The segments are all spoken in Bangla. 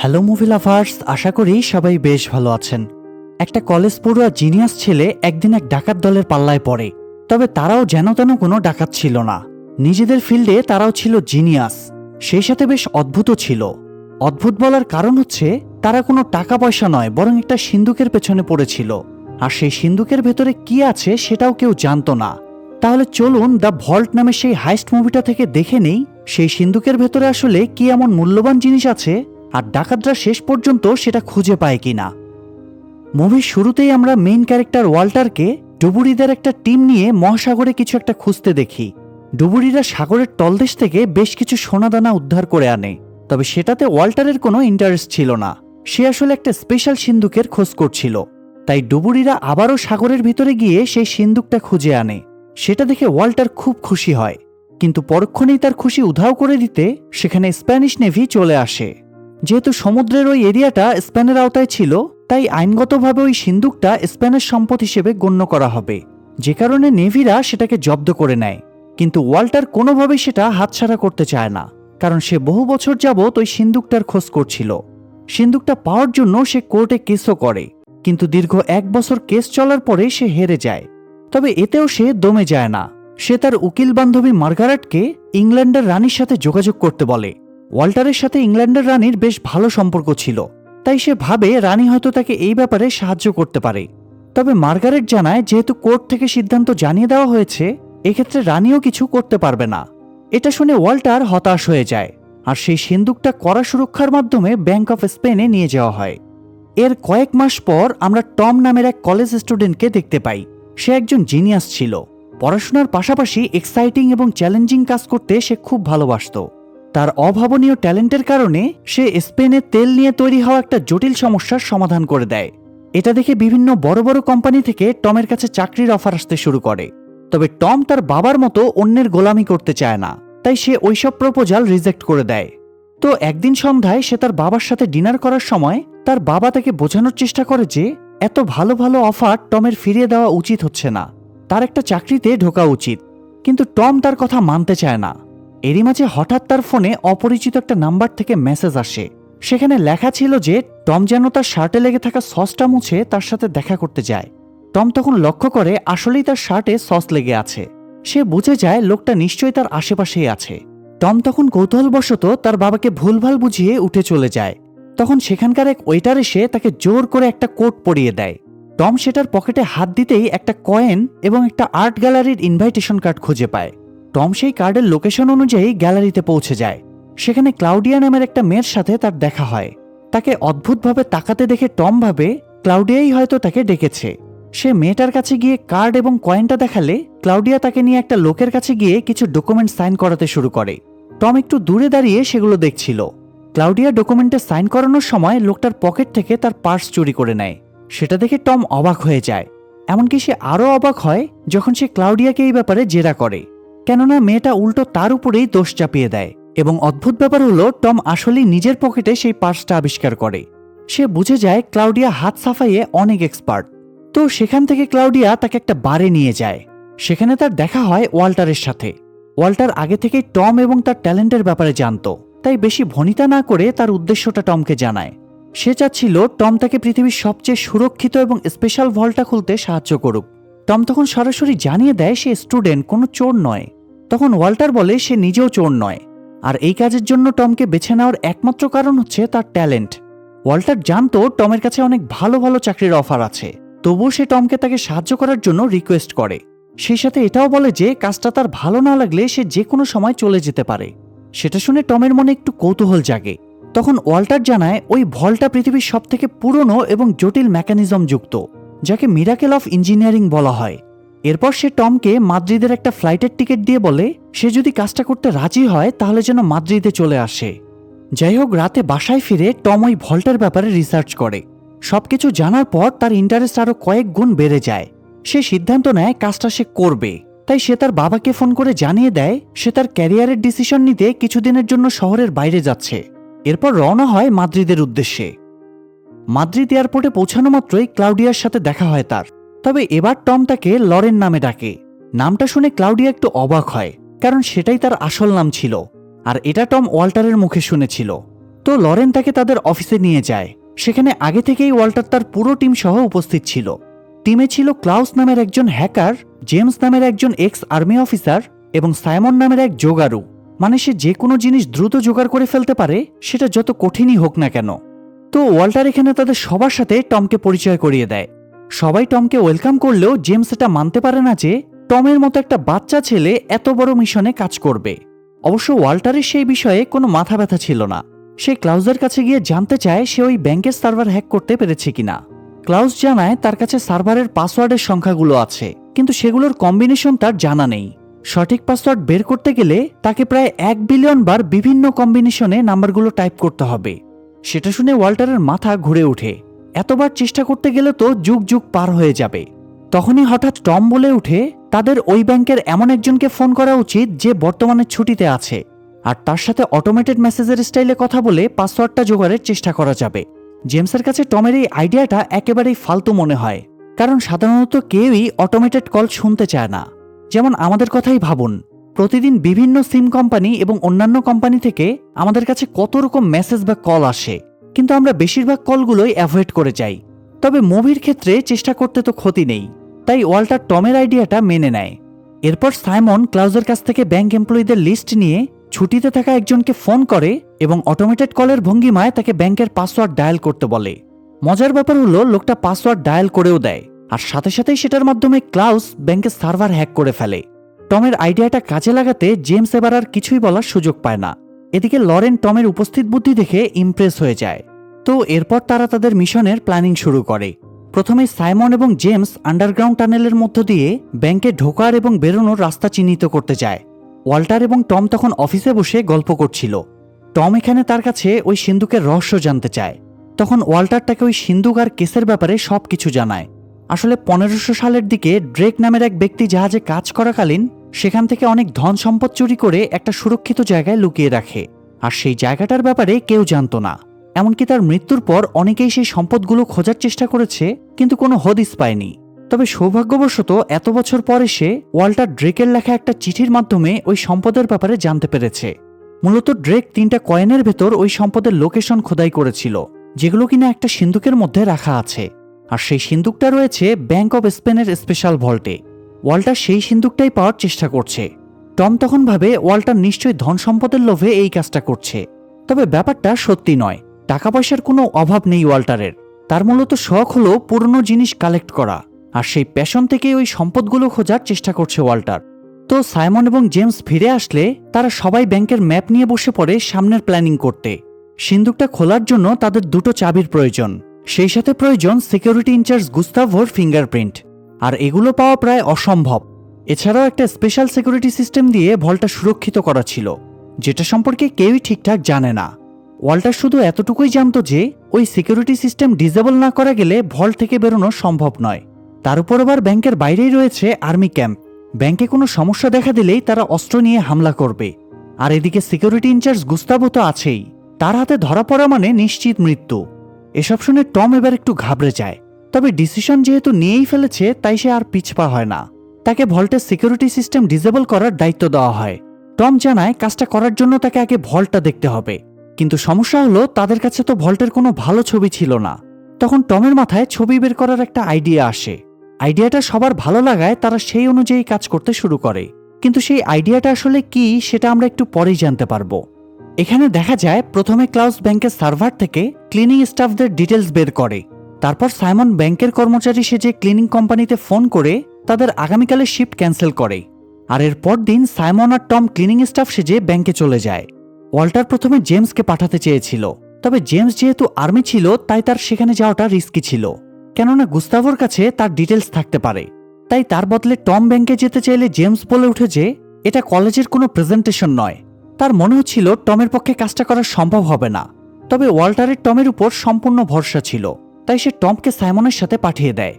হ্যালো মুভি লাভার্স, আশা করি সবাই বেশ ভালো আছেন। একটা কলেজ পড়ুয়া জিনিয়াস ছেলে একদিন এক ডাকাত দলের পাল্লায় পড়ে। তবে তারাও যেন তেন কোনো ডাকাত ছিল না। নিজেদের ফিল্ডে তারাও ছিল জিনিয়াস, সেই সাথে বেশ অদ্ভুতও ছিল। অদ্ভুত বলার কারণ হচ্ছে তারা কোনো টাকা পয়সা নয়, বরং একটা সিন্দুকের পেছনে পড়েছিল, আর সেই সিন্দুকের ভেতরে কি আছে সেটাও কেউ জানতো না। তাহলে চলুন দ্য ভল্ট নামে সেই হাইস্ট মুভিটা থেকে দেখে নেই সেই সিন্দুকের ভেতরে আসলে কি এমন মূল্যবান জিনিস আছে, আর ডাকাতরা শেষ পর্যন্ত সেটা খুঁজে পায় কিনা। মুভির শুরুতেই আমরা মেইন ক্যারেক্টার ওয়াল্টারকে ডুবুরিদের একটা টিম নিয়ে মহাসাগরে কিছু একটা খুঁজতে দেখি। ডুবুরিরা সাগরের তলদেশ থেকে বেশ কিছু সোনাদানা উদ্ধার করে আনে, তবে সেটাতে ওয়াল্টারের কোনো ইন্টারেস্ট ছিল না। সে আসলে একটা স্পেশাল সিন্দুকের খোঁজ করছিল। তাই ডুবুরিরা আবারও সাগরের ভিতরে গিয়ে সেই সিন্দুকটা খুঁজে আনে। সেটা দেখে ওয়াল্টার খুব খুশি হয়, কিন্তু পরক্ষণেই তার খুশি উধাও করে দিতে সেখানে স্প্যানিশ নেভি চলে আসে। যেহেতু সমুদ্রের ওই এরিয়াটা স্পেনের আওতায় ছিল, তাই আইনগতভাবে ওই সিন্দুকটা স্পেনের সম্পদ হিসেবে গণ্য করা হবে, যে কারণে নেভিরা সেটাকে জব্দ করে নেয়। কিন্তু ওয়াল্টার কোনোভাবেই সেটা হাতছাড়া করতে চায় না, কারণ সে বহু বছর যাবৎ ওই সিন্দুকটার খোঁজ করছিল। সিন্দুকটা পাওয়ার জন্য সে কোর্টে কেসও করে, কিন্তু দীর্ঘ 1 বছর কেস চলার পরে সে হেরে যায়। তবে এতেও সে দমে যায় না। সে তার উকিল বান্ধবী মার্গারেটকে ইংল্যান্ডের রানীর সাথে যোগাযোগ করতে বলে। ওয়াল্টারের সাথে ইংল্যান্ডের রানীর বেশ ভালো সম্পর্ক ছিল, তাই সে ভাবে রানী হয়তো তাকে এই ব্যাপারে সাহায্য করতে পারে। তবে মার্গারেট জানায় যেহেতু কোর্ট থেকে সিদ্ধান্ত জানিয়ে দেওয়া হয়েছে, এক্ষেত্রে রানীও কিছু করতে পারবে না। এটা শুনে ওয়াল্টার হতাশ হয়ে যায়, আর সেই সিন্দুকটা কড়া সুরক্ষার মাধ্যমে ব্যাংক অফ স্পেনে নিয়ে যাওয়া হয়। এর কয়েক মাস পর আমরা টম নামের এক কলেজ স্টুডেন্টকে দেখতে পাই। সে একজন জিনিয়াস ছিল। পড়াশোনার পাশাপাশি এক্সাইটিং এবং চ্যালেঞ্জিং কাজ করতে সে খুব ভালোবাসত। তার অভাবনীয় ট্যালেন্টের কারণে সে স্পেনে তেল নিয়ে তৈরি হওয়া একটা জটিল সমস্যার সমাধান করে দেয়। এটা দেখে বিভিন্ন বড় বড় কোম্পানি থেকে টমের কাছে চাকরির অফার আসতে শুরু করে। তবে টম তার বাবার মতো অন্যের গোলামি করতে চায় না, তাই সে ওইসব প্রপোজাল রিজেক্ট করে দেয়। তো একদিন সন্ধ্যায় সে তার বাবার সাথে ডিনার করার সময় তার বাবা তাকে বোঝানোর চেষ্টা করে যে এত ভালো ভালো অফার টমের ফিরিয়ে দেওয়া উচিত হচ্ছে না, তার একটা চাকরিতে ঢোকা উচিত। কিন্তু টম তার কথা মানতে চায় না। এরই মাঝে হঠাৎ তার ফোনে অপরিচিত একটা নাম্বার থেকে মেসেজ আসে। সেখানে লেখা ছিল যে টম যেন তার শার্টে লেগে থাকা সসটা মুছে তার সাথে দেখা করতে যায়। টম তখন লক্ষ্য করে আসলেই তার শার্টে সস লেগে আছে। সে বুঝে যায় লোকটা নিশ্চয়ই তার আশেপাশেই আছে। টম তখন কৌতূহলবশত তার বাবাকে ভুলভাল বুঝিয়ে উঠে চলে যায়। তখন সেখানকার এক ওয়েটার এসে তাকে জোর করে একটা কোট পরিয়ে দেয়। টম সেটার পকেটে হাত দিতেই একটা কয়েন এবং একটা আর্ট গ্যালারির ইনভাইটেশন কার্ড খুঁজে পায়। টম সেই কার্ডের লোকেশন অনুযায়ী গ্যালারিতে পৌঁছে যায়। সেখানে ক্লাউডিয়া নামের একটা মেয়ের সাথে তার দেখা হয়। তাকে অদ্ভুতভাবে তাকাতে দেখে টম ভাবে ক্লাউডিয়াই হয়তো তাকে ডেকেছে। সে মেয়েটার কাছে গিয়ে কার্ড এবং কয়েনটা দেখালে ক্লাউডিয়া তাকে নিয়ে একটা লোকের কাছে গিয়ে কিছু ডকুমেন্ট সাইন করাতে শুরু করে। টম একটু দূরে দাঁড়িয়ে সেগুলো দেখছিল। ক্লাউডিয়া ডকুমেন্টে সাইন করানোর সময় লোকটার পকেট থেকে তার পার্স চুরি করে নেয়। সেটা দেখে টম অবাক হয়ে যায়। এমনকি সে আরও অবাক হয় যখন সে ক্লাউডিয়াকে এই ব্যাপারে জেরা করে, কেননা মেয়েটা উল্টো তার উপরেই দোষ চাপিয়ে দেয়। এবং অদ্ভুত ব্যাপার হলো টম আসলেই নিজের পকেটে সেই পার্সটা আবিষ্কার করে। সে বুঝে যায় ক্লাউডিয়া হাত সাফাইয়ে অনেক এক্সপার্ট। তো সেখান থেকে ক্লাউডিয়া তাকে একটা বারে নিয়ে যায়। সেখানে তার দেখা হয় ওয়াল্টারের সাথে। ওয়াল্টার আগে থেকেই টম এবং তার ট্যালেন্টের ব্যাপারে জানতো, তাই বেশি ভনিতা না করে তার উদ্দেশ্যটা টমকে জানায়। সে চাচ্ছিল টম তাকে পৃথিবীর সবচেয়ে সুরক্ষিত এবং স্পেশাল ভল্টটা খুলতে সাহায্য করুক। টম তখন সরাসরি জানিয়ে দেয় সে স্টুডেন্ট, কোনো চোর নয়। তখন ওয়াল্টার বলে সে নিজেও চোর নয়, আর এই কাজের জন্য টমকে বেছে নেওয়ার একমাত্র কারণ হচ্ছে তার ট্যালেন্ট। ওয়াল্টার জানতো টমের কাছে অনেক ভালো ভালো চাকরির অফার আছে, তবুও সে টমকে তাকে সাহায্য করার জন্য রিকোয়েস্ট করে। সেই সাথে এটাও বলে যে কাজটা তার ভালো না লাগলে সে যে কোনো সময় চলে যেতে পারে। সেটা শুনে টমের মনে একটু কৌতূহল জাগে। তখন ওয়াল্টার জানায় ওই ভল্টটা পৃথিবীর সবথেকে পুরনো এবং জটিল মেকানিজম যুক্ত, যাকে মিরাকেল অফ ইঞ্জিনিয়ারিং বলা হয়। এরপর সে টমকে মাদ্রিদের একটা ফ্লাইটের টিকিট দিয়ে বলে সে যদি কাজটা করতে রাজি হয় তাহলে যেন মাদ্রিদে চলে আসে। যাই হোক, রাতে বাসায় ফিরে টম ওই ভল্টের ব্যাপারে রিসার্চ করে। সবকিছু জানার পর তার ইন্টারেস্ট আরো কয়েক গুণ বেড়ে যায়। সে সিদ্ধান্ত নেয় কাজটা সে করবে। তাই সে তার বাবাকে ফোন করে জানিয়ে দেয় সে তার ক্যারিয়ারের ডিসিশন নিতে কিছুদিনের জন্য শহরের বাইরে যাচ্ছে। এরপর রওনা হয় মাদ্রিদের উদ্দেশ্যে। মাদ্রিদ এয়ারপোর্টে পৌঁছানো মাত্রই ক্লাউডিয়ার সাথে দেখা হয় তার। তবে এবার টম তাকে লরেন নামে ডাকে। নামটা শুনে ক্লাউডিয়া একটু অবাক হয়, কারণ সেটাই তার আসল নাম ছিল, আর এটা টম ওয়াল্টারের মুখে শুনেছিল। তো লরেন তাকে তাদের অফিসে নিয়ে যায়। সেখানে আগে থেকেই ওয়াল্টার তার পুরো টিম সহ উপস্থিত ছিল। টিমে ছিল ক্লাউস নামের একজন হ্যাকার, জেমস নামের একজন এক্স আর্মি অফিসার এবং সাইমন নামের এক জোগাড়ু। মানে সে যে কোনো জিনিস দ্রুত জোগাড় করে ফেলতে পারে, সেটা যত কঠিনই হোক না কেন। তো ওয়াল্টার এখানে তাদের সবার সাথে টমকে পরিচয় করিয়ে দেয়। সবাই টমকে ওয়েলকাম করলেও জেমস এটা মানতে পারে না যে টমের মতো একটা বাচ্চা ছেলে এত বড় মিশনে কাজ করবে। অবশ্য ওয়াল্টারের সেই বিষয়ে কোনো মাথা ব্যথা ছিল না। সে ক্লাউজের কাছে গিয়ে জানতে চায় সে ওই ব্যাংকের সার্ভার হ্যাক করতে পেরেছে কিনা। ক্লাউজ জানায় তার কাছে সার্ভারের পাসওয়ার্ডের সংখ্যাগুলো আছে, কিন্তু সেগুলোর কম্বিনেশন তার জানা নেই। সঠিক পাসওয়ার্ড বের করতে গেলে তাকে প্রায় 1 বিলিয়ন বার বিভিন্ন কম্বিনেশনে নাম্বারগুলো টাইপ করতে হবে। সেটা শুনে ওয়াল্টারের মাথা ঘুরে ওঠে। এতবার চেষ্টা করতে গেলে তো যুগ যুগ পার হয়ে যাবে। তখনই হঠাৎ টম বলে উঠে তাদের ওই ব্যাংকের এমন একজনকে ফোন করা উচিত যে বর্তমানে ছুটিতে আছে, আর তার সাথে অটোমেটেড মেসেজের স্টাইলে কথা বলে পাসওয়ার্ডটা জোগাড়ের চেষ্টা করা যাবে। জেমসের কাছে টমের এই আইডিয়াটা একেবারেই ফালতু মনে হয়, কারণ সাধারণত কেউই অটোমেটেড কল শুনতে চায় না। যেমন আমাদের কথাই ভাবুন, প্রতিদিন বিভিন্ন সিম কোম্পানি এবং অন্যান্য কোম্পানি থেকে আমাদের কাছে কত রকম মেসেজ বা কল আসে, কিন্তু আমরা বেশিরভাগ কলগুলোই অ্যাভয়েড করে যাই। তবে মুভির ক্ষেত্রে চেষ্টা করতে তো ক্ষতি নেই, তাই ওয়াল্টার টমের আইডিয়াটা মেনে নেয়। এরপর সাইমন ক্লাউজের কাছ থেকে ব্যাংক এমপ্লয়ীদের লিস্ট নিয়ে ছুটিতে থাকা একজনকে ফোন করে এবং অটোমেটেড কলের ভঙ্গিমায় তাকে ব্যাংকের পাসওয়ার্ড ডায়াল করতে বলে। মজার ব্যাপার হলো লোকটা পাসওয়ার্ড ডায়াল করেও দেয়, আর সাথে সাথেই সেটার মাধ্যমে ক্লাউস ব্যাংকের সার্ভার হ্যাক করে ফেলে। টমের আইডিয়াটা কাজে লাগাতে জেমস এবার আর কিছুই বলার সুযোগ পায় না। এদিকে লরেন টমের উপস্থিত বুদ্ধি দেখে ইমপ্রেস হয়ে যায়। তো এরপর তারা তাদের মিশনের প্ল্যানিং শুরু করে। প্রথমে সাইমন এবং জেমস আন্ডারগ্রাউন্ড টানেলের মধ্য দিয়ে ব্যাংকে ঢোকার এবং বেরোনোর রাস্তা চিহ্নিত করতে যায়। ওয়াল্টার এবং টম তখন অফিসে বসে গল্প করছিল। টম এখানে তার কাছে ওই সিন্দুকের রহস্য জানতে চায়। তখন ওয়াল্টার তাকে ওই সিন্দুক আর কেসের ব্যাপারে সবকিছু জানায়। আসলে 1500 সালের দিকে ড্রেক নামের এক ব্যক্তি জাহাজে কাজ করাকালীন সেখান থেকে অনেক ধন সম্পদ চুরি করে একটা সুরক্ষিত জায়গায় লুকিয়ে রাখে, আর সেই জায়গাটার ব্যাপারে কেউ জানত না। এমনকি তার মৃত্যুর পর অনেকেই সেই সম্পদগুলো খোঁজার চেষ্টা করেছে, কিন্তু কোনো হদিস পায়নি। তবে সৌভাগ্যবশত এত বছর পর এসে ওয়াল্টার ড্রেকের লেখা একটা চিঠির মাধ্যমে ওই সম্পদের ব্যাপারে জানতে পেরেছে। মূলত ড্রেক 3টা কয়েনের ভেতর ওই সম্পদের লোকেশন খোদাই করেছিল, যেগুলো কিনা একটা সিন্দুকের মধ্যে রাখা আছে, আর সেই সিন্দুকটা রয়েছে ব্যাংক অব স্পেনের স্পেশাল ভল্টে। ওয়াল্টার সেই সিন্দুকটাই পাওয়ার চেষ্টা করছে। টম তখন ভাবে ওয়াল্টার নিশ্চয়ই ধন সম্পদের লোভে এই কাজটা করছে। তবে ব্যাপারটা সত্যি নয়। টাকা পয়সার কোনো অভাব নেই ওয়াল্টারের। তার মূলত শখ হলো পুরনো জিনিস কালেক্ট করা, আর সেই প্যাশন থেকেই ওই সম্পদগুলো খোঁজার চেষ্টা করছে ওয়াল্টার। তো সাইমন এবং জেমস ফিরে আসলে তারা সবাই ব্যাংকের ম্যাপ নিয়ে বসে পড়ে সামনের প্ল্যানিং করতে। সিন্দুকটা খোলার জন্য তাদের 2টো চাবির প্রয়োজন, সেই সাথে প্রয়োজন সিকিউরিটি ইনচার্জ গুস্তাভোর ফিঙ্গারপ্রিন্ট, আর এগুলো পাওয়া প্রায় অসম্ভব। এছাড়াও একটা স্পেশাল সিকিউরিটি সিস্টেম দিয়ে ভল্টটা সুরক্ষিত করা ছিল, যেটা সম্পর্কে কেউই ঠিকঠাক জানে না। ওয়াল্টার শুধু এতটুকুই জানত যে ওই সিকিউরিটি সিস্টেম ডিসেবল না করা গেলে ভল্ট থেকে বেরোনো সম্ভব নয়। তার উপর আবার ব্যাংকের বাইরেই রয়েছে আর্মি ক্যাম্প। ব্যাংকে কোনো সমস্যা দেখা দিলেই তারা অস্ত্র নিয়ে হামলা করবে। আর এদিকে সিকিউরিটি ইনচার্জ গুস্তাভো তো আছেই, তার হাতে ধরা পড়া মানে নিশ্চিত মৃত্যু। এসব শুনে টম এবার একটু ঘাবড়ে যায়। তবে ডিসিশন যেহেতু নিয়েই ফেলেছে, তাই সে আর পিছপা হয় না। তাকে ভল্টের সিকিউরিটি সিস্টেম ডিসেবল করার দায়িত্ব দেওয়া হয়। টম জানায় কাজটা করার জন্য তাকে আগে ভল্টটা দেখতে হবে, কিন্তু সমস্যা হলো তাদের কাছে তো ভল্টের কোনো ভালো ছবি ছিল না। তখন টমের মাথায় ছবি বের করার একটা আইডিয়া আসে। আইডিয়াটা সবার ভালো লাগায় তারা সেই অনুযায়ী কাজ করতে শুরু করে, কিন্তু সেই আইডিয়াটা আসলে কি সেটা আমরা একটু পরেই জানতে পারবো। এখানে দেখা যায় প্রথমে ক্লাউস ব্যাংকের সার্ভার থেকে ক্লিনিং স্টাফদের ডিটেলস বের করে। তারপর সাইমন ব্যাংকের কর্মচারী সেজে ক্লিনিং কোম্পানিতে ফোন করে তাদের আগামীকালের শিফট ক্যান্সেল করে। আর এর পর দিন সাইমন আর টম ক্লিনিং স্টাফ সেজে ব্যাংকে চলে যায়। ওয়াল্টার প্রথমে জেমসকে পাঠাতে চেয়েছিল, তবে জেমস যেহেতু আর্মি ছিল তাই তার সেখানে যাওয়াটা রিস্কি ছিল, কেননা গুস্তাভোর কাছে তার ডিটেলস থাকতে পারে। তাই তার বদলে টম ব্যাংকে যেতে চাইলে জেমস বলে উঠে যে এটা কলেজের কোনো প্রেজেন্টেশন নয়। তার মনে হচ্ছিল টমের পক্ষে কাজটা করা সম্ভব হবে না। তবে ওয়াল্টারের টমের উপর সম্পূর্ণ ভরসা ছিল, তাই সে টমকে সাইমনের সাথে পাঠিয়ে দেয়।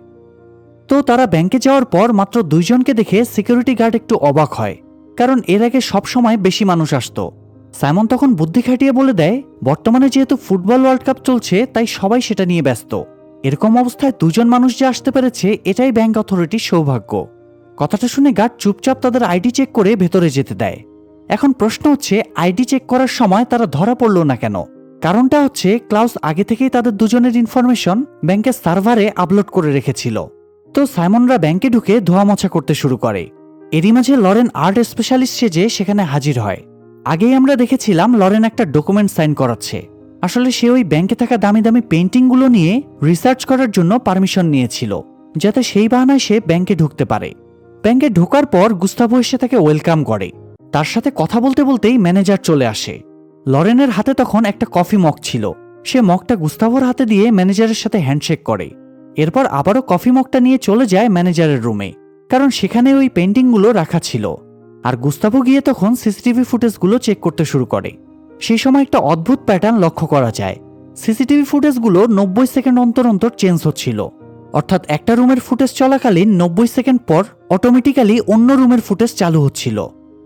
তো তারা ব্যাংকে যাওয়ার পর মাত্র 2 জনকে দেখে সিকিউরিটি গার্ড একটু অবাক হয়, কারণ এর আগে সবসময় বেশি মানুষ আসতো। সাইমন তখন বুদ্ধি খাটিয়ে বলে দেয় বর্তমানে যেহেতু ফুটবল ওয়ার্ল্ড কাপ চলছে তাই সবাই সেটা নিয়ে ব্যস্ত। এরকম অবস্থায় 2 জন মানুষ যে আসতে পেরেছে এটাই ব্যাংক অথরিটির সৌভাগ্য। কথাটা শুনে গার্ড চুপচাপ তাদের আইডি চেক করে ভেতরে যেতে দেয়। এখন প্রশ্ন হচ্ছে আইডি চেক করার সময় তারা ধরা পড়ল না কেন? কারণটা হচ্ছে ক্লাউস আগে থেকেই তাদের দুজনের ইনফরমেশন ব্যাংকের সার্ভারে আপলোড করে রেখেছিল। তো সাইমনরা ব্যাংকে ঢুকে ধোয়া মোছা করতে শুরু করে। এরই মাঝে লরেন আর্ট স্পেশালিস্ট সেজে সেখানে হাজির হয়। আগেই আমরা দেখেছিলাম লরেন একটা ডকুমেন্ট সাইন করাচ্ছে। আসলে সে ওই ব্যাংকে থাকা দামি দামি পেন্টিংগুলো নিয়ে রিসার্চ করার জন্য পারমিশন নিয়েছিল, যাতে সেই বাহানায় সে ব্যাংকে ঢুকতে পারে। ব্যাংকে ঢোকার পর গুস্তাভো এসে তাকে ওয়েলকাম করে। তার সাথে কথা বলতে বলতেই ম্যানেজার চলে আসে। লরেনের হাতে তখন একটা কফি মগ ছিল। সে মগটা গুস্তাভোর হাতে দিয়ে ম্যানেজারের সাথে হ্যান্ডশেক করে। এরপর আবারও কফি মগটা নিয়ে চলে যায় ম্যানেজারের রুমে, কারণ সেখানে ওই পেন্টিংগুলো রাখা ছিল। আর গুস্তাভো গিয়ে তখন সিসিটিভি ফুটেজগুলো চেক করতে শুরু করে। সেই সময় একটা অদ্ভুত প্যাটার্ন লক্ষ্য করা যায়। সিসিটিভি ফুটেজগুলো 90 সেকেন্ড অন্তর অন্তর চেঞ্জ হচ্ছিল। অর্থাৎ একটা রুমের ফুটেজ চলাকালীন 90 সেকেন্ড পর অটোমেটিক্যালি অন্য রুমের ফুটেজ চালু হচ্ছিল।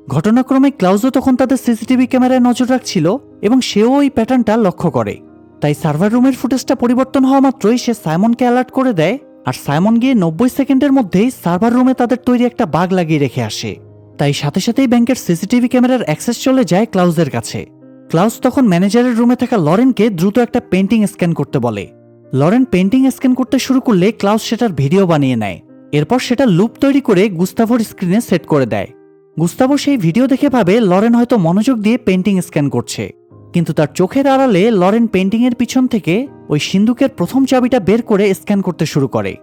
ঘটনাক্রমে ক্লাউজও তখন তাদের সিসিটিভি ক্যামেরায় নজর রাখছিল এবং সেও ওই প্যাটার্নটা লক্ষ্য করে। তাই সার্ভার রুমের ফুটেজটা পরিবর্তন হওয়া মাত্রই সে সাইমনকে অ্যালার্ট করে দেয়। আর সাইমন গিয়ে 90 সেকেন্ডের মধ্যেই সার্ভার রুমে তাদের তৈরি একটা বাগ লাগিয়ে রেখে আসে। তাই সাথে সাথেই ব্যাংকের সিসিটিভি ক্যামেরার অ্যাক্সেস চলে যায় ক্লাউজের কাছে। ক্লাউজ তখন ম্যানেজারের রুমে থাকা লরেনকে দ্রুত একটা পেন্টিং স্ক্যান করতে বলে। লরেন পেন্টিং স্ক্যান করতে শুরু করলে ক্লাউজ সেটার ভিডিও বানিয়ে নেয়। এরপর সেটা লুপ তৈরি করে গুস্তাভোর স্ক্রিনে সেট করে দেয়। গুস্তাভো সেই ভিডিও দেখে ভাবে লরেন হয়তো মনোযোগ দিয়ে পেন্টিং স্ক্যান করছে, কিন্তু তার চোখের আড়ালে লরেন পেন্টিংয়ের পিছন থেকে ওই সিন্দুকের প্রথম চাবিটা বের করে স্ক্যান করতে শুরু করে।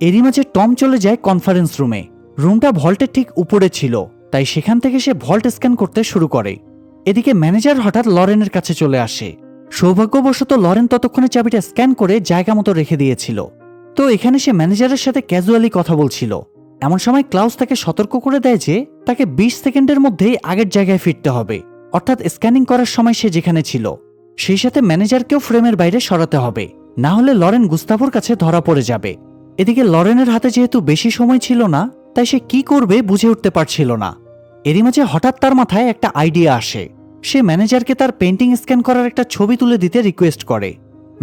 এরই মাঝে টম চলে যায় কনফারেন্স রুমে। রুমটা ভল্টের ঠিক উপরে ছিল, তাই সেখান থেকে সে ভল্ট স্ক্যান করতে শুরু করে। এদিকে ম্যানেজার হঠাৎ লরেনের কাছে চলে আসে। সৌভাগ্যবশত লরেন ততক্ষণে চাবিটা স্ক্যান করে জায়গা মতো রেখে দিয়েছিল। তো এখানে সে ম্যানেজারের সাথে ক্যাজুয়ালি কথা বলছিল। এমন সময় ক্লাউস তাকে সতর্ক করে দেয় যে তাকে 20 সেকেন্ডের মধ্যেই আগের জায়গায় ফিরতে হবে, অর্থাৎ স্ক্যানিং করার সময় সে যেখানে ছিল। সেই সাথে ম্যানেজারকেও ফ্রেমের বাইরে সরাতে হবে, না হলে লরেন গুস্তাভোর কাছে ধরা পড়ে যাবে। এদিকে লরেনের হাতে যেহেতু বেশি সময় ছিল না, তাই সে কি করবে বুঝে উঠতে পারছিল না। এরই মাঝে হঠাৎ তার মাথায় একটা আইডিয়া আসে। সে ম্যানেজারকে তার পেন্টিং স্ক্যান করার একটা ছবি তুলে দিতে রিকোয়েস্ট করে।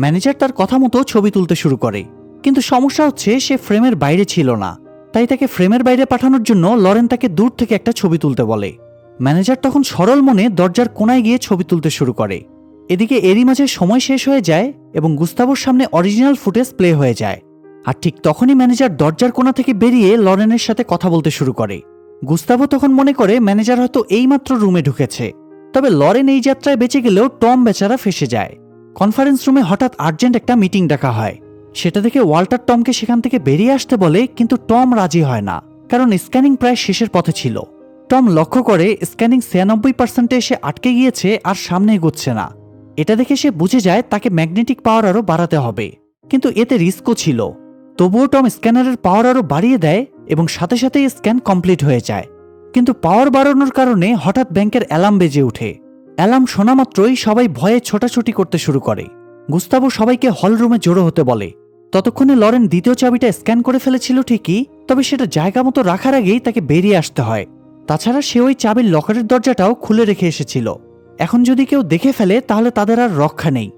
ম্যানেজার তার কথা মতো ছবি তুলতে শুরু করে, কিন্তু সমস্যা হচ্ছে সে ফ্রেমের বাইরে ছিল না। তাই তাকে ফ্রেমের বাইরে পাঠানোর জন্য লরেন তাকে দূর থেকে একটা ছবি তুলতে বলে। ম্যানেজার তখন সরল মনে দরজার কোনায় গিয়ে ছবি তুলতে শুরু করে। এদিকে এরই মাঝে সময় শেষ হয়ে যায় এবং গুস্তাভোর সামনে অরিজিনাল ফুটেজ প্লে হয়ে যায়। আর ঠিক তখনই ম্যানেজার দরজার কোণা থেকে বেরিয়ে লরেনের সাথে কথা বলতে শুরু করে। গুস্তাভো তখন মনে করে ম্যানেজার হয়তো এইমাত্র রুমে ঢুকেছে। তবে লরেন এই যাত্রায় বেঁচে গেলেও টম বেচারা ফেসে যায়। কনফারেন্স রুমে হঠাৎ আর্জেন্ট একটা মিটিং ডাকা হয়। সেটা দেখে ওয়াল্টার টমকে সেখান থেকে বেরিয়ে আসতে বলে, কিন্তু টম রাজি হয় না, কারণ স্ক্যানিং প্রায় শেষের পথে ছিল। টম লক্ষ্য করে স্ক্যানিং 96% এসে আটকে গিয়েছে আর সামনে এগোচ্ছে না। এটা দেখে সে বুঝে যায় তাকে ম্যাগনেটিক পাওয়ার আরও বাড়াতে হবে, কিন্তু এতে রিস্কও ছিল। তবুও টম স্ক্যানারের পাওয়ার আরও বাড়িয়ে দেয় এবং সাথে সাথেই স্ক্যান কমপ্লিট হয়ে যায়। কিন্তু পাওয়ার বাড়ানোর কারণে হঠাৎ ব্যাংকের অ্যালার্ম বেজে ওঠে। অ্যালার্ম শোনা মাত্রই সবাই ভয়ে ছোটাছুটি করতে শুরু করে। গুস্তাভো সবাইকে হল রুমে জড়ো হতে বলে। ততক্ষণে লরেন দ্বিতীয় চাবিটা স্ক্যান করে ফেলেছিল ঠিকই, তবে সেটা জায়গা মতো রাখার আগেই তাকে বেরিয়ে আসতে হয়। তাছাড়া সে ওই চাবির লকারের দরজাটাও খুলে রেখে এসেছিল। এখন যদি কেউ দেখে ফেলে তাহলে তাদের আর রক্ষা নেই।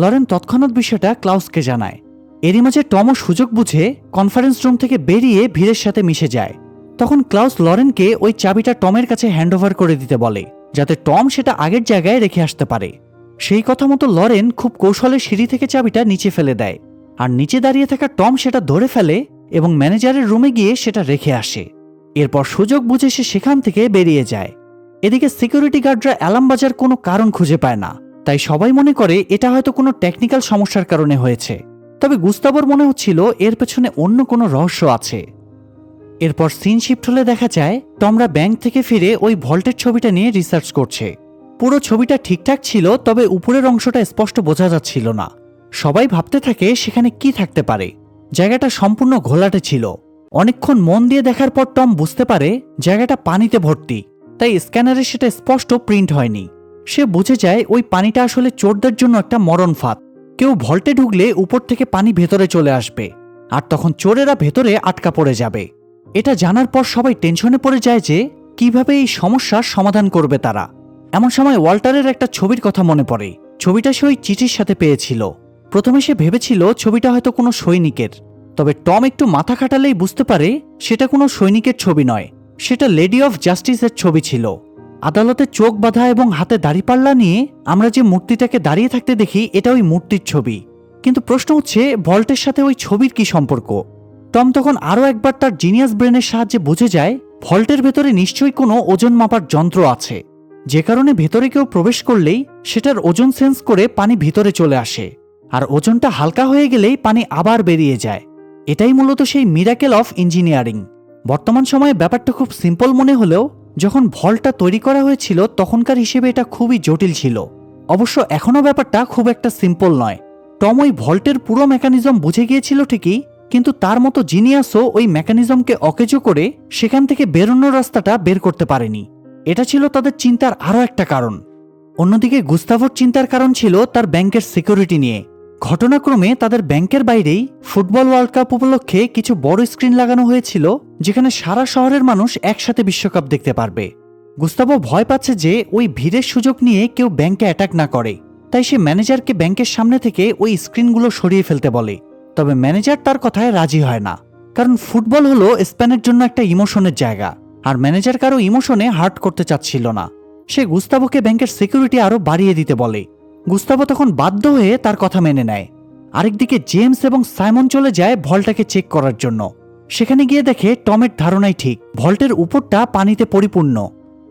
লরেন তৎক্ষণাৎ বিষয়টা ক্লাউসকে জানায়। এরই মাঝে টমও সুযোগ বুঝে কনফারেন্স রুম থেকে বেরিয়ে ভিড়ের সাথে মিশে যায়। তখন ক্লাউস লরেনকে ওই চাবিটা টমের কাছে হ্যান্ডওভার করে দিতে বলে, যাতে টম সেটা আগের জায়গায় রেখে আসতে পারে। সেই কথা মতো লরেন খুব কৌশলে সিঁড়ি থেকে চাবিটা নিচে ফেলে দেয়, আর নিচে দাঁড়িয়ে থাকা টম সেটা ধরে ফেলে এবং ম্যানেজারের রুমে গিয়ে সেটা রেখে আসে। এরপর সুযোগ বুঝে সে সেখান থেকে বেরিয়ে যায়। এদিকে সিকিউরিটি গার্ডরা অ্যালার্ম বাজার কোনো কারণ খুঁজে পায় না, তাই সবাই মনে করে এটা হয়তো কোনো টেকনিক্যাল সমস্যার কারণে হয়েছে। তবে গুস্তাভোর মনে হচ্ছিল এর পেছনে অন্য কোনো রহস্য আছে। এরপর সিন শিফট হলে দেখা যায় টমরা ব্যাংক থেকে ফিরে ওই ভল্টের ছবিটা নিয়ে রিসার্চ করছে। পুরো ছবিটা ঠিকঠাক ছিল, তবে উপরের অংশটা স্পষ্ট বোঝা যাচ্ছিল না। সবাই ভাবতে থাকে সেখানে কি থাকতে পারে। জায়গাটা সম্পূর্ণ ঘোলাটে ছিল। অনেকক্ষণ মন দিয়ে দেখার পর টম বুঝতে পারে জায়গাটা পানিতে ভর্তি, তাই স্ক্যানারে সেটা স্পষ্ট প্রিন্ট হয়নি। সে বুঝে যায় ওই পানিটা আসলে চোরদের জন্য একটা মরণ ফাঁদ। কেউ ভল্টে ঢুকলে উপর থেকে পানি ভেতরে চলে আসবে, আর তখন চোরেরা ভেতরে আটকা পড়ে যাবে। এটা জানার পর সবাই টেনশনে পড়ে যায় যে কিভাবে এই সমস্যার সমাধান করবে তারা। এমন সময় ওয়াল্টারের একটা ছবির কথা মনে পড়ে। ছবিটা সে ওই চিঠির সাথে পেয়েছিল। প্রথমে সে ভেবেছিল ছবিটা হয়তো কোনো সৈনিকের, তবে টম একটু মাথা খাটালেই বুঝতে পারে সেটা কোনো সৈনিকের ছবি নয়, সেটা লেডি অফ জাস্টিসের ছবি ছিল। আদালতে চোখ বাঁধা এবং হাতে দাড়িপাল্লা নিয়ে আমরা যে মূর্তিটাকে দাঁড়িয়ে থাকতে দেখি এটা ওই মূর্তির ছবি। কিন্তু প্রশ্ন হচ্ছে ভল্টের সাথে ওই ছবির কি সম্পর্ক? টম তখন আরও একবার তার জিনিয়াস ব্রেনের সাহায্যে বুঝে যায় ভল্টের ভেতরে নিশ্চয়ই কোনো ওজন মাপার যন্ত্র আছে, যে কারণে ভেতরে কেউ প্রবেশ করলেই সেটার ওজন সেন্স করে পানি ভিতরে চলে আসে, আর ওজনটা হালকা হয়ে গেলেই পানি আবার বেরিয়ে যায়। এটাই মূলত সেই মিরাকেল অফ ইঞ্জিনিয়ারিং। বর্তমান সময়ে ব্যাপারটা খুব সিম্পল মনে হলেও যখন ভল্টটা তৈরি করা হয়েছিল তখনকার হিসেবে এটা খুবই জটিল ছিল। অবশ্য এখনও ব্যাপারটা খুব একটা সিম্পল নয়। টম ওই ভল্টের পুরো মেকানিজম বুঝে গিয়েছিল ঠিকই, কিন্তু তার মতো জিনিয়াসও ওই মেকানিজমকে অকেজো করে সেখান থেকে বেরোনোর রাস্তাটা বের করতে পারেনি। এটা ছিল তাদের চিন্তার আরও একটা কারণ। অন্যদিকে গুস্তাভোর চিন্তার কারণ ছিল তার ব্যাংকের সিকিউরিটি নিয়ে। ঘটনাক্রমে তাদের ব্যাংকের বাইরেই ফুটবল ওয়ার্ল্ড কাপ উপলক্ষে কিছু বড় স্ক্রিন লাগানো হয়েছিল, যেখানে সারা শহরের মানুষ একসাথে বিশ্বকাপ দেখতে পারবে। গুস্তাভো ভয় পাচ্ছে যে ওই ভিড়ের সুযোগ নিয়ে কেউ ব্যাংকে অ্যাটাক না করে, তাই সে ম্যানেজারকে ব্যাংকের সামনে থেকে ওই স্ক্রিনগুলো সরিয়ে ফেলতে বলে। তবে ম্যানেজার তার কথায় রাজি হয় না, কারণ ফুটবল হলো স্পেনের জন্য একটা ইমোশনের জায়গা, আর ম্যানেজার কারো ইমোশনে হার্ট করতে চাচ্ছিল না। সে গুস্তাভোকে ব্যাংকের সিকিউরিটি আরও বাড়িয়ে দিতে বলে। গুস্তাভো তখন বাধ্য হয়ে তার কথা মেনে নেয়। আরেকদিকে জেমস এবং সাইমন চলে যায় ভল্টটাকে চেক করার জন্য। সেখানে গিয়ে দেখে টমের ধারণাই ঠিক, ভল্টের উপরটা পানিতে পরিপূর্ণ।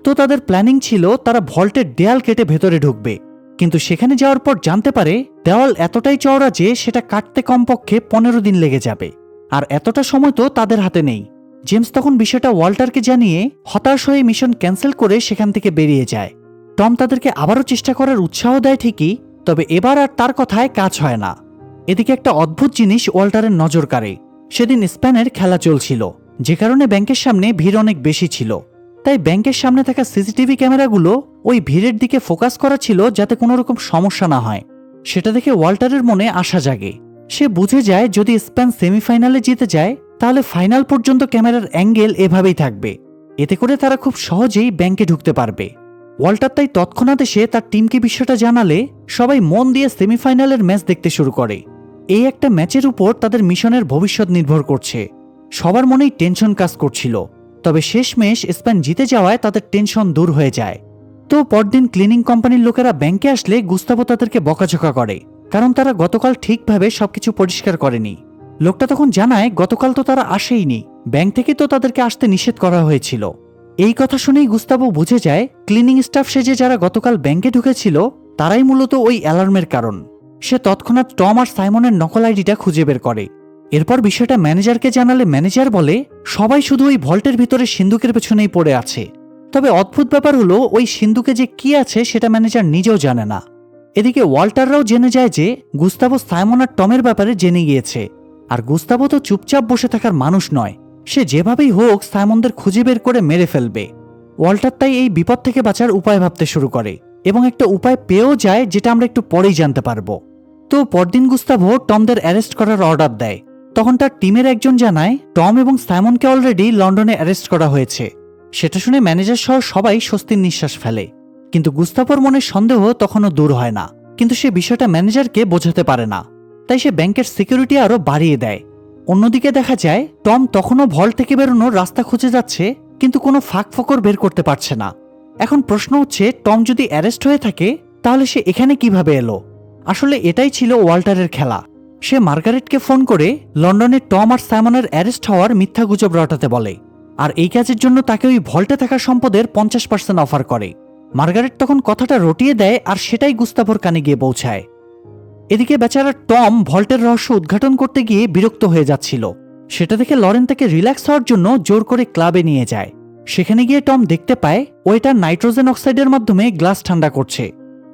তো তাদের প্ল্যানিং ছিল তারা ভল্টের দেয়াল কেটে ভেতরে ঢুকবে, কিন্তু সেখানে যাওয়ার পর জানতে পারে দেওয়াল এতটাই চওড়া যে সেটা কাটতে কমপক্ষে 15 দিন লেগে যাবে, আর এতটা সময় তো তাদের হাতে নেই। জেমস তখন বিষয়টা ওয়াল্টারকে জানিয়ে হতাশ হয়ে মিশন ক্যান্সেল করে সেখান থেকে বেরিয়ে যায়। টম তাদেরকে আবারও চেষ্টা করার উৎসাহ দেয় ঠিকই, তবে এবার আর তার কথায় কাজ হয় না। এদিকে একটা অদ্ভুত জিনিস ওয়াল্টারের নজর কাড়ে। সেদিন স্পেনের খেলা চলছিল, যে কারণে ব্যাংকের সামনে ভিড় অনেক বেশি ছিল। তাই ব্যাংকের সামনে থাকা সিসিটিভি ক্যামেরাগুলো ওই ভিড়ের দিকে ফোকাস করা ছিল যাতে কোনো রকম সমস্যা না হয়। সেটা দেখে ওয়াল্টারের মনে আশা জাগে। সে বুঝে যায় যদি স্পেন সেমিফাইনালে জিতে যায় তাহলে ফাইনাল পর্যন্ত ক্যামেরার অ্যাঙ্গেল এভাবেই থাকবে, এতে করে তারা খুব সহজেই ব্যাংকে ঢুকতে পারবে। ওয়াল্টার তাই তৎক্ষণাৎ এসে তার টিমকে বিষয়টা জানালে সবাই মন দিয়ে সেমিফাইনালের ম্যাচ দেখতে শুরু করে। এই একটা ম্যাচের উপর তাদের মিশনের ভবিষ্যৎ নির্ভর করছে। সবার মনেই টেনশন কাজ করছিল, তবে শেষমেশ স্পেন জিতে যাওয়ায় তাদের টেনশন দূর হয়ে যায়। তো পরদিন ক্লিনিং কোম্পানির লোকেরা ব্যাংকে আসলে গুস্তাভো তাদেরকে বকাঝকা করে, কারণ তারা গতকাল ঠিকভাবে সবকিছু পরিষ্কার করেনি। লোকটা তখন জানায় গতকাল তো তারা আসেইনি, ব্যাংক থেকে তো তাদেরকে আসতে নিষেধ করা হয়েছিল। এই কথা শুনেই গুস্তাভো বুঝে যায় ক্লিনিং স্টাফ সেজে যারা গতকাল ব্যাংকে ঢুকেছিল তারাই মূলত ওই অ্যালার্মের কারণ। সে তৎক্ষণাৎ টম আর সাইমনের নকল আইডিটা খুঁজে বের করে। এরপর বিষয়টা ম্যানেজারকে জানালে ম্যানেজার বলে সবাই শুধু ওই ভল্টের ভিতরে সিন্দুকের পেছনেই পড়ে আছে। তবে অদ্ভুত ব্যাপার হলো ওই সিন্দুকে যে কি আছে সেটা ম্যানেজার নিজেও জানে না। এদিকে ওয়াল্টাররাও জেনে যায় যে গুস্তাভো সাইমন আর টমের ব্যাপারে জেনে গিয়েছে, আর গুস্তাভো তো চুপচাপ বসে থাকার মানুষ নয়, সে যেভাবেই হোক সাইমনদের খুঁজে বের করে মেরে ফেলবে। ওয়াল্টার তাই এই বিপদ থেকে বাঁচার উপায় ভাবতে শুরু করে এবং একটা উপায় পেয়েও যায়, যেটা আমরা একটু পরেই জানতে পারবো। তো পরদিন গুস্তাভো টমদের অ্যারেস্ট করার অর্ডার দেয়। তখন তার টিমের একজন জানায় টম এবং সাইমনকে অলরেডি লন্ডনে অ্যারেস্ট করা হয়েছে। সেটা শুনে ম্যানেজার সহ সবাই স্বস্তির নিঃশ্বাস ফেলে, কিন্তু গুস্তাভোর মনে সন্দেহ তখনও দূর হয় না। কিন্তু সে বিষয়টা ম্যানেজারকে বোঝাতে পারে না, তাই সে ব্যাংকের সিকিউরিটি আরও বাড়িয়ে দেয়। অন্যদিকে দেখা যায় টম তখনও ভল্ট থেকে বেরোনোর রাস্তা খুঁজে যাচ্ছে, কিন্তু কোনো ফাঁক ফোকর বের করতে পারছে না। এখন প্রশ্ন হচ্ছে টম যদি অ্যারেস্ট হয়ে থাকে তাহলে সে এখানে কিভাবে এলো? আসলে এটাই ছিল ওয়াল্টারের খেলা। সে মার্গারেটকে ফোন করে লন্ডনে টম আর সাইমনের অ্যারেস্ট হওয়ার মিথ্যা গুজব রটাতে বলে, আর এই কাজের জন্য তাকে ওই ভল্টে থাকা সম্পদের 50% অফার করে। মার্গারেট তখন কথাটা রটিয়ে দেয়, আর সেটাই গুস্তাভোর কানে গিয়ে পৌঁছায়। এদিকে বেচারা টম ভল্টের রহস্য উদ্ঘাটন করতে গিয়ে বিরক্ত হয়ে যাচ্ছিল। সেটা দেখে লরেন তাকে রিল্যাক্স হওয়ার জন্য জোর করে ক্লাবে নিয়ে যায়। সেখানে গিয়ে টম দেখতে পায় ওয়েটার নাইট্রোজেন অক্সাইডের মাধ্যমে গ্লাস ঠান্ডা করছে।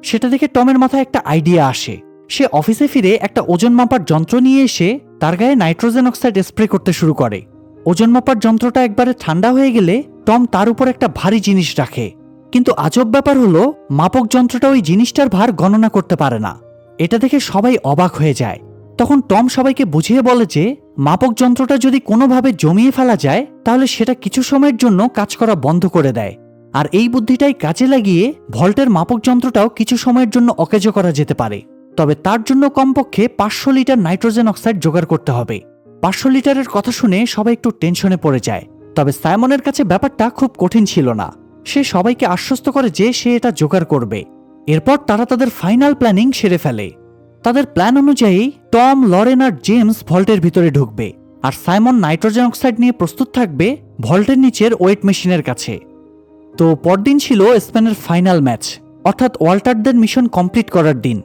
সেটা দেখে টমের মাথায় একটা আইডিয়া আসে। সে অফিসে ফিরে একটা ওজন মাপার যন্ত্র নিয়ে এসে তার গায়ে নাইট্রোজেন অক্সাইড স্প্রে করতে শুরু করে। ওজন মাপার যন্ত্রটা একবারে ঠান্ডা হয়ে গেলে টম তার উপর একটা ভারী জিনিস রাখে, কিন্তু আজব ব্যাপার হলো মাপক যন্ত্রটা ওই জিনিসটার ভার গণনা করতে পারে না। এটা দেখে সবাই অবাক হয়ে যায়। তখন টম সবাইকে বুঝিয়ে বলে যে মাপক যন্ত্রটা যদি কোনোভাবে জমিয়ে ফেলা যায় তাহলে সেটা কিছু সময়ের জন্য কাজ করা বন্ধ করে দেয়, আর এই বুদ্ধিটাই কাজে লাগিয়ে ভল্টের মাপক যন্ত্রটাও কিছু সময়ের জন্য অকেজো করা যেতে পারে। তবে তার জন্য কমপক্ষে 500 লিটার নাইট্রোজেন অক্সাইড জোগাড় করতে হবে। 500 লিটারের কথা শুনে সবাই একটু টেনশনে পড়ে যায়। তবে সাইমনের কাছে ব্যাপারটা খুব কঠিন ছিল না। সে সবাইকে আশ্বস্ত করে যে সে এটা জোগাড় করবে। এরপর তারা তাদের ফাইনাল প্ল্যানিং সেরে ফেলে। তাদের প্ল্যান অনুযায়ী টম, লরেন আর জেমস ভল্টের ভিতরে ঢুকবে, আর সাইমন নাইট্রোজেন অক্সাইড নিয়ে প্রস্তুত থাকবে ভল্টের নিচের ওয়েট মেশিনের কাছে। তো পরদিন ছিল স্পেনের ফাইনাল ম্যাচ, অর্থাৎ ওয়াল্টারদের মিশন কমপ্লিট করার দিন।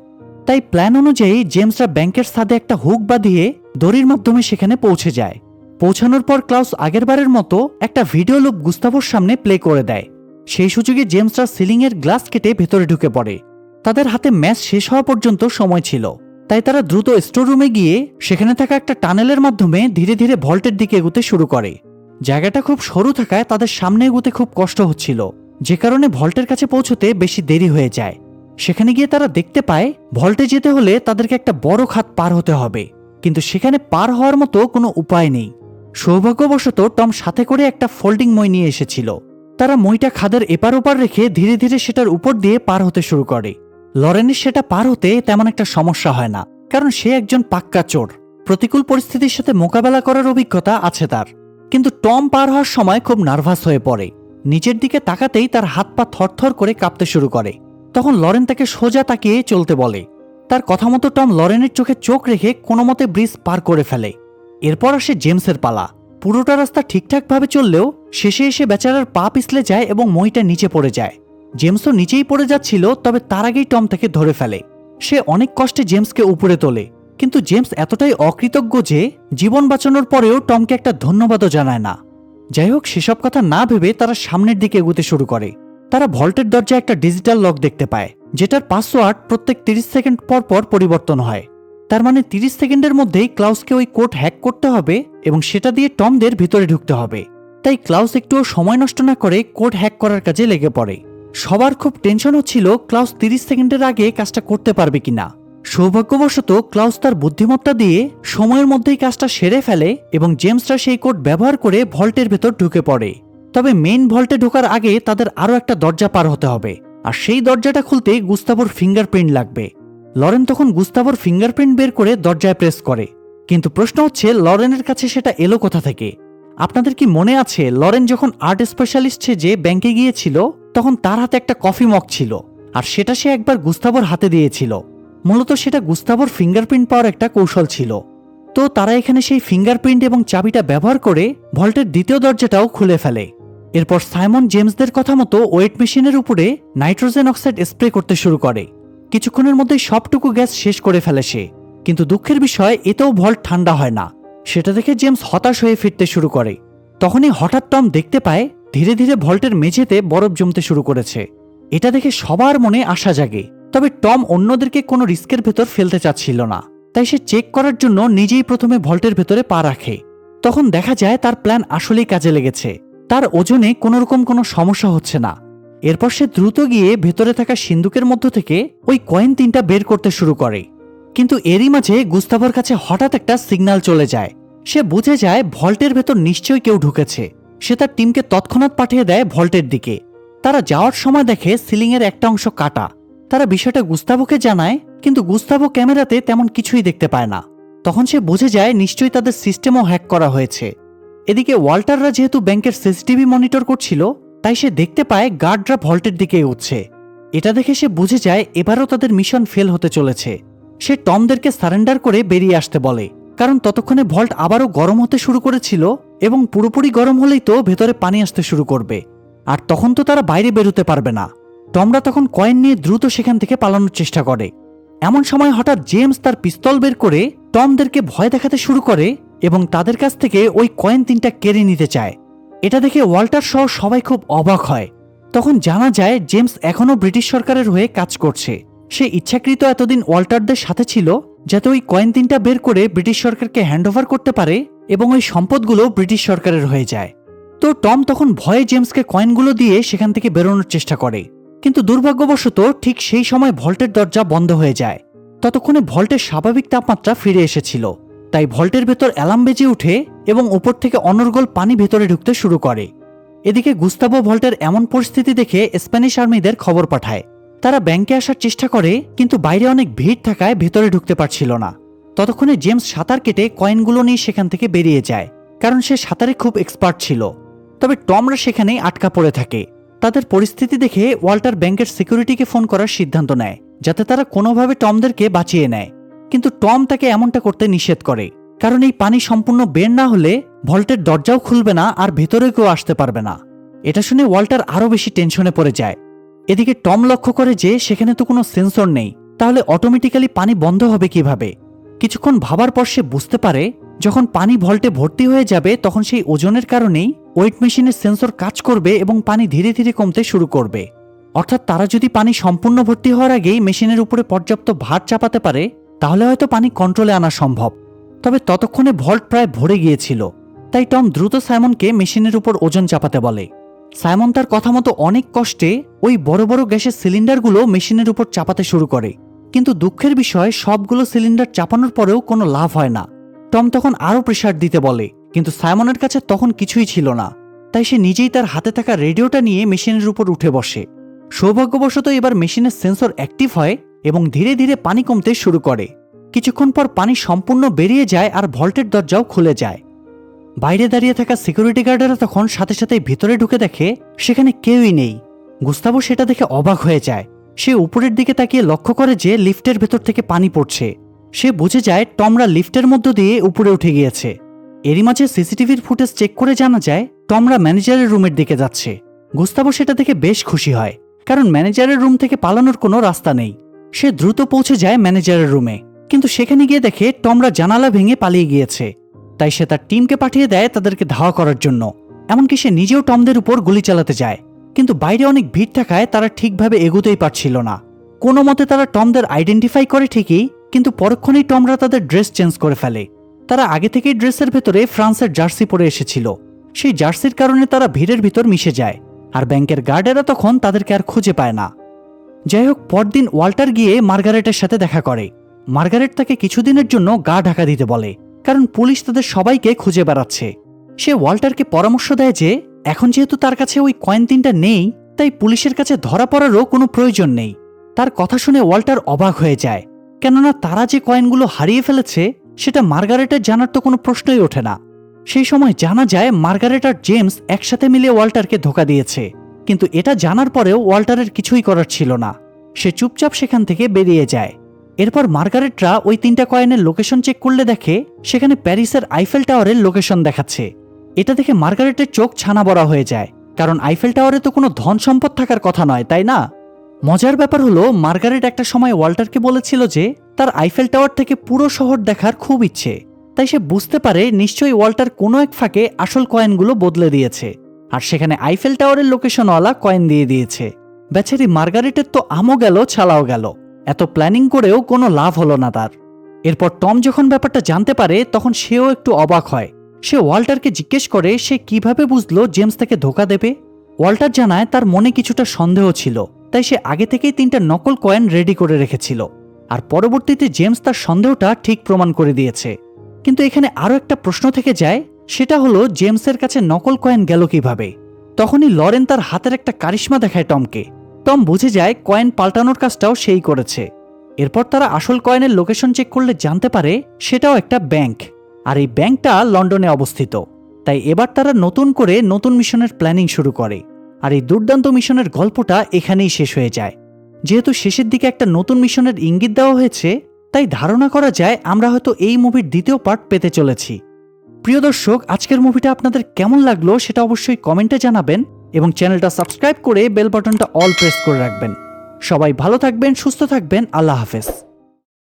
তাই প্ল্যান অনুযায়ী জেমসরা ব্যাংকের ছাদে একটা হুক বাঁধিয়ে দড়ির মাধ্যমে সেখানে পৌঁছে যায়। পৌঁছানোর পর ক্লাউস আগেরবারের মতো একটা ভিডিও লুপ গুস্তাভোর সামনে প্লে করে দেয়। সেই সুযোগে জেমসরা সিলিংয়ের গ্লাস কেটে ভেতরে ঢুকে পড়ে। তাদের হাতে ম্যাচ শেষ হওয়া পর্যন্ত সময় ছিল, তাই তারা দ্রুত স্টোর রুমে গিয়ে সেখানে থাকা একটা টানেলের মাধ্যমে ধীরে ধীরে ভল্টের দিকে এগুতে শুরু করে। জায়গাটা খুব সরু থাকায় তাদের সামনে এগুতে খুব কষ্ট হচ্ছিল, যে কারণে ভল্টের কাছে পৌঁছতে বেশি দেরি হয়ে যায়। সেখানে গিয়ে তারা দেখতে পায় ভল্টে যেতে হলে তাদেরকে একটা বড় খাত পার হতে হবে, কিন্তু সেখানে পার হওয়ার মতো কোনো উপায় নেই। সৌভাগ্যবশত টম সাথে করে একটা ফোল্ডিং মই নিয়ে এসেছিল। তারা মইটা খাদের এপার ওপার রেখে ধীরে ধীরে সেটার উপর দিয়ে পার হতে শুরু করে। লরেনের সেটা পার হতে তেমন একটা সমস্যা হয় না, কারণ সে একজন পাক্কা চোর। প্রতিকূল পরিস্থিতির সাথে মোকাবেলা করার অভিজ্ঞতা আছে তার। কিন্তু টম পার হওয়ার সময় খুব নার্ভাস হয়ে পড়ে। নিচের দিকে তাকাতেই তার হাত পা থরথর করে কাঁপতে শুরু করে। তখন লরেন তাকে সোজা তাকিয়ে চলতে বলে। তার কথা মতো টম লরেনের চোখে চোখ রেখে কোনো মতে ব্রিজ পার করে ফেলে। এরপর আসে জেমসের পালা। পুরোটা রাস্তা ঠিকঠাকভাবে চললেও শেষে এসে বেচারার পা পিছলে যায় এবং মইটা নিচে পড়ে যায়। জেমসও নিচেই পড়ে যাচ্ছিল, তবে তার আগেই টম তাকে ধরে ফেলে। সে অনেক কষ্টে জেমসকে উপরে তোলে, কিন্তু জেমস এতটাই অকৃতজ্ঞ যে জীবন বাঁচানোর পরেও টমকে একটা ধন্যবাদও জানায় না। যাই হোক, সেসব কথা না ভেবে তারা সামনের দিকে এগুতে শুরু করে। তারা ভল্টের দরজায় একটা ডিজিটাল লক দেখতে পায়, যেটার পাসওয়ার্ড প্রত্যেক 30 সেকেন্ড পর পর পরিবর্তন হয়। তার মানে 30 সেকেন্ডের মধ্যেই ক্লাউসকে ওই কোড হ্যাক করতে হবে এবং সেটা দিয়ে টমদের ভিতরে ঢুকতে হবে। তাই ক্লাউস একটুও সময় নষ্ট না করে কোড হ্যাক করার কাজে লেগে পড়ে। সবার খুব টেনশন হচ্ছিল ক্লাউস 30 সেকেন্ডের আগে কাজটা করতে পারবে কিনা। সৌভাগ্যবশত ক্লাউস তার বুদ্ধিমত্তা দিয়ে সময়ের মধ্যেই কাজটা সেরে ফেলে এবং জেমসরা সেই কোড ব্যবহার করে ভল্টের ভেতর ঢুকে পড়ে। তবে মেইন ভল্টে ঢোকার আগে তাদের আরও একটা দরজা পার হতে হবে, আর সেই দরজাটা খুলতে গুস্তাভোর ফিঙ্গারপ্রিন্ট লাগবে। লরেন তখন গুস্তাভোর ফিঙ্গারপ্রিন্ট বের করে দরজায় প্রেস করে, কিন্তু প্রশ্ন হচ্ছে লরেনের কাছে সেটা এলো কোথা থেকে। আপনাদের কি মনে আছে লরেন যখন আর্ট স্পেশালিস্ট যে ব্যাংকে গিয়েছিল তখন তার হাতে একটা কফি মগ ছিল, আর সেটা সে একবার গুস্তাভোর হাতে দিয়েছিল। মূলত সেটা গুস্তাভোর ফিঙ্গারপ্রিন্ট পাওয়ার একটা কৌশল ছিল। তো তারা এখানে সেই ফিঙ্গারপ্রিন্ট এবং চাবিটা ব্যবহার করে ভল্টের দ্বিতীয় দরজাটাও খুলে ফেলে। এরপর সাইমন জেমসদের কথা মতো ওয়েট মেশিনের উপরে নাইট্রোজেন অক্সাইড স্প্রে করতে শুরু করে। কিছুক্ষণের মধ্যেই সবটুকু গ্যাস শেষ করে ফেলে সে, কিন্তু দুঃখের বিষয় এতেও ভল্ট ঠান্ডা হয় না। সেটা দেখে জেমস হতাশ হয়ে ফিরতে শুরু করে। তখনই হঠাৎ টম দেখতে পায় ধীরে ধীরে ভল্টের মেঝেতে বরফ জমতে শুরু করেছে। এটা দেখে সবার মনে আশা জাগে, তবে টম অন্যদেরকে কোনো রিস্কের ভেতর ফেলতে চাচ্ছিল না। তাই সে চেক করার জন্য নিজেই প্রথমে ভল্টের ভেতরে পা রাখে। তখন দেখা যায় তার প্ল্যান আসলেই কাজে লেগেছে। তার ওজনে কোনোরকম কোনো সমস্যা হচ্ছে না। এরপর সে দ্রুত গিয়ে ভেতরে থাকা সিন্দুকের মধ্য থেকে ওই কয়েন 3টা বের করতে শুরু করে। কিন্তু এরই মাঝে গুস্তাভোর কাছে হঠাৎ একটা সিগন্যাল চলে যায়। সে বুঝে যায় ভল্টের ভেতর নিশ্চয়ই কেউ ঢুকেছে। সে তার টিমকে তৎক্ষণাৎ পাঠিয়ে দেয় ভল্টের দিকে। তারা যাওয়ার সময় দেখে সিলিংয়ের একটা অংশ কাটা। তারা বিষয়টা গুস্তাভোকে জানায়, কিন্তু গুস্তাভো ক্যামেরাতে তেমন কিছুই দেখতে পায় না। তখন সে বুঝে যায় নিশ্চয়ই তাদের সিস্টেমও হ্যাক করা হয়েছে। এদিকে ওয়াল্টাররা যেহেতু ব্যাংকের সিসিটিভি মনিটর করছিল, তাই সে দেখতে পায় গার্ডরা ভল্টের দিকে উঠছে। এটা দেখে সে বুঝে যায় এবারও তাদের মিশন ফেল হতে চলেছে। সে টমদেরকে সারেন্ডার করে বেরিয়ে আসতে বলে, কারণ ততক্ষণে ভল্ট আবারও গরম হতে শুরু করেছিল এবং পুরোপুরি গরম হলেই তো ভেতরে পানি আসতে শুরু করবে, আর তখন তো তারা বাইরে বেরোতে পারবে না। টমরা তখন কয়েন নিয়ে দ্রুত সেখান থেকে পালানোর চেষ্টা করে। এমন সময় হঠাৎ জেমস তার পিস্তল বের করে টমদেরকে ভয় দেখাতে শুরু করে এবং তাদের কাছ থেকে ওই কয়েন 3টা কেড়ে নিতে চায়। এটা দেখে ওয়াল্টার সহ সবাই খুব অবাক হয়। তখন জানা যায় জেমস এখনও ব্রিটিশ সরকারের হয়ে কাজ করছে। সে ইচ্ছাকৃত এতদিন ওয়াল্টারদের সাথে ছিল যাতে ওই কয়েন 3টা বের করে ব্রিটিশ সরকারকে হ্যান্ডওভার করতে পারে এবং ওই সম্পদগুলো ব্রিটিশ সরকারের হয়ে যায়। তো টম তখন ভয়ে জেমসকে কয়েনগুলো দিয়ে সেখান থেকে বেরোনোর চেষ্টা করে, কিন্তু দুর্ভাগ্যবশত ঠিক সেই সময় ভল্টের দরজা বন্ধ হয়ে যায়। ততক্ষণে ভল্টের স্বাভাবিক তাপমাত্রা ফিরে এসেছিল, তাই ভল্টের ভেতর অ্যালার্ম বেজে উঠে এবং উপর থেকে অনর্গল পানি ভেতরে ঢুকতে শুরু করে। এদিকে গুস্তাভো ভল্টের এমন পরিস্থিতি দেখে স্প্যানিশ আর্মিদের খবর পাঠায়। তারা ব্যাংকে আসার চেষ্টা করে, কিন্তু বাইরে অনেক ভিড় থাকায় ভেতরে ঢুকতে পারছিল না। ততক্ষণে জেমস সাঁতার কেটে কয়েনগুলো নিয়ে সেখান থেকে বেরিয়ে যায়, কারণ সে সাঁতারে খুব এক্সপার্ট ছিল। তবে টমরা সেখানেই আটকা পড়ে থাকে। তাদের পরিস্থিতি দেখে ওয়াল্টার ব্যাংকের সিকিউরিটিকে ফোন করার সিদ্ধান্ত নেয় যাতে তারা কোনোভাবে টমদেরকে বাঁচিয়ে নেয়। কিন্তু টম তাকে এমনটা করতে নিষেধ করে, কারণ এই পানি সম্পূর্ণ বের না হলে ভল্টের দরজাও খুলবে না আর ভেতরে কেউ আসতে পারবে না। এটা শুনে ওয়াল্টার আরও বেশি টেনশনে পড়ে যায়। এদিকে টম লক্ষ্য করে যে সেখানে তো কোনো সেন্সর নেই, তাহলে অটোমেটিক্যালি পানি বন্ধ হবে কিভাবে। কিছুক্ষণ ভাবার পর সে বুঝতে পারে যখন পানি ভল্টে ভর্তি হয়ে যাবে তখন সেই ওজনের কারণেই ওয়েট মেশিনের সেন্সর কাজ করবে এবং পানি ধীরে ধীরে কমতে শুরু করবে। অর্থাৎ তারা যদি পানি সম্পূর্ণ ভর্তি হওয়ার আগেই মেশিনের উপরে পর্যাপ্ত ভার চাপাতে পারে তাহলে হয়তো পানি কন্ট্রোলে আনা সম্ভব। তবে ততক্ষণে ভল্ট প্রায় ভরে গিয়েছিল, তাই টম দ্রুত সাইমনকে মেশিনের উপর ওজন চাপাতে বলে। সাইমন তার কথা মতো অনেক কষ্টে ওই বড় বড় গ্যাসের সিলিন্ডারগুলো মেশিনের উপর চাপাতে শুরু করে, কিন্তু দুঃখের বিষয় সবগুলো সিলিন্ডার চাপানোর পরেও কোনো লাভ হয় না। টম তখন আরও প্রেসার দিতে বলে, কিন্তু সাইমনের কাছে তখন কিছুই ছিল না, তাই সে নিজেই তার হাতে থাকা রেডিওটা নিয়ে মেশিনের উপর উঠে বসে। সৌভাগ্যবশত এবার মেশিনের সেন্সর অ্যাক্টিভ হয় এবং ধীরে ধীরে পানি কমতে শুরু করে। কিছুক্ষণ পর পানি সম্পূর্ণ বেরিয়ে যায় আর ভল্টের দরজাও খুলে যায়। বাইরে দাঁড়িয়ে থাকা সিকিউরিটি গার্ডেরা তখন সাথে সাথে ভিতরে ঢুকে দেখে সেখানে কেউই নেই। গুস্তাভো সেটা দেখে অবাক হয়ে যায়। সে উপরের দিকে তাকিয়ে লক্ষ্য করে যে লিফটের ভেতর থেকে পানি পড়ছে। সে বুঝে যায় টমরা লিফটের মধ্য দিয়ে উপরে উঠে গিয়েছে। এরই মাঝে সিসিটিভির ফুটেজ চেক করে জানা যায় টমরা ম্যানেজারের রুমের দিকে যাচ্ছে। গুস্তাভো সেটা দেখে বেশ খুশি হয়, কারণ ম্যানেজারের রুম থেকে পালানোর কোনো রাস্তা নেই। সে দ্রুত পৌঁছে যায় ম্যানেজারের রুমে, কিন্তু সেখানে গিয়ে দেখে টমরা জানালা ভেঙে পালিয়ে গিয়েছে। তাই সে তার টিমকে পাঠিয়ে দেয় তাদেরকে ধাওয়া করার জন্য। এমনকি সে নিজেও টমদের উপর গুলি চালাতে যায়, কিন্তু বাইরে অনেক ভিড় থাকায় তারা ঠিকভাবে এগোতেই পারছিল না। কোনো মতে তারা টমদের আইডেন্টিফাই করে ঠিকই, কিন্তু পরক্ষণেই টমরা তাদের ড্রেস চেঞ্জ করে ফেলে। তারা আগে থেকেই ড্রেসের ভেতরে ফ্রান্সের জার্সি পরে এসেছিল। সেই জার্সির কারণে তারা ভিড়ের ভিতর মিশে যায়, আর ব্যাংকের গার্ডেরা তখন তাদেরকে আর খুঁজে পায় না। যাই হোক, পরদিন ওয়াল্টার গিয়ে মার্গারেটের সাথে দেখা করে। মার্গারেট তাকে কিছুদিনের জন্য গা ঢাকা দিতে বলে, কারণ পুলিশ তাদের সবাইকে খুঁজে বেড়াচ্ছে। সে ওয়াল্টারকে পরামর্শ দেয় যে এখন যেহেতু তার কাছে ওই কয়েন 3টা নেই, তাই পুলিশের কাছে ধরা পড়ারও কোনো প্রয়োজন নেই। তার কথা শুনে ওয়াল্টার অবাক হয়ে যায়, কেননা তারা যে কয়েনগুলো হারিয়ে ফেলেছে সেটা মার্গারেটের জানার তো কোনো প্রশ্নই ওঠে না। সেই সময় জানা যায় মার্গারেট আর জেমস একসাথে মিলে ওয়াল্টারকে ধোঁকা দিয়েছে, কিন্তু এটা জানার পরেও ওয়াল্টারের কিছুই করার ছিল না। সে চুপচাপ সেখান থেকে বেরিয়ে যায়। এরপর মার্গারেটরা ওই 3টা কয়েনের লোকেশন চেক করলে দেখে সেখানে প্যারিসের আইফেল টাওয়ারের লোকেশন দেখাচ্ছে। এটা দেখে মার্গারেটের চোখ ছানা বড়া হয়ে যায়, কারণ আইফেল টাওয়ারে তো কোনো ধন সম্পদ থাকার কথা নয়, তাই না? মজার ব্যাপার হলো মার্গারেট একটা সময় ওয়াল্টারকে বলেছিল যে তার আইফেল টাওয়ার থেকে পুরো শহর দেখার খুব ইচ্ছে। তাই সে বুঝতে পারে নিশ্চয়ই ওয়াল্টার কোনো এক ফাঁকে আসল কয়েনগুলো বদলে দিয়েছে, আর সেখানে আইফেল টাওয়ারের লোকেশনওয়ালা কয়েন দিয়ে দিয়েছে। বেচারি মার্গারেটের তো আমও গেল ছালাও গেল, এত প্ল্যানিং করেও কোনো লাভ হলো না তার। এরপর টম যখন ব্যাপারটা জানতে পারে তখন সেও একটু অবাক হয়। সে ওয়াল্টারকে জিজ্ঞেস করে সে কিভাবে বুঝলো জেমস তাকে ধোঁকা দেবে। ওয়াল্টার জানায় তার মনে কিছুটা সন্দেহ ছিল, তাই সে আগে থেকেই 3টা নকল কয়েন রেডি করে রেখেছিল, আর পরবর্তীতে জেমস তার সন্দেহটা ঠিক প্রমাণ করে দিয়েছে। কিন্তু এখানে আরও একটা প্রশ্ন থেকে যায়, সেটা হলো জেমসের কাছে নকল কয়েন গেল কিভাবে। তখনই লরেন তার হাতের একটা কারিশমা দেখায় টমকে। টম বুঝে যায় কয়েন পাল্টানোর কাজটাও সেই করেছে। এরপর তারা আসল কয়েনের লোকেশন চেক করলে জানতে পারে সেটাও একটা ব্যাংক, আর এই ব্যাংকটা লন্ডনে অবস্থিত। তাই এবার তারা নতুন করে নতুন মিশনের প্ল্যানিং শুরু করে, আর এই দুর্দান্ত মিশনের গল্পটা এখানেই শেষ হয়ে যায়। যেহেতু শেষের দিকে একটা নতুন মিশনের ইঙ্গিত দেওয়া হয়েছে, তাই ধারণা করা যায় আমরা হয়তো এই মুভির দ্বিতীয় পার্ট পেতে চলেছি। প্রিয় দর্শক, আজকের মুভিটা আপনাদের কেমন লাগলো সেটা অবশ্যই কমেন্টে জানাবেন, এবং চ্যানেলটা সাবস্ক্রাইব করে বেল বাটনটা অল প্রেস করে রাখবেন। সবাই ভালো থাকবেন, সুস্থ থাকবেন, আল্লাহ হাফেজ।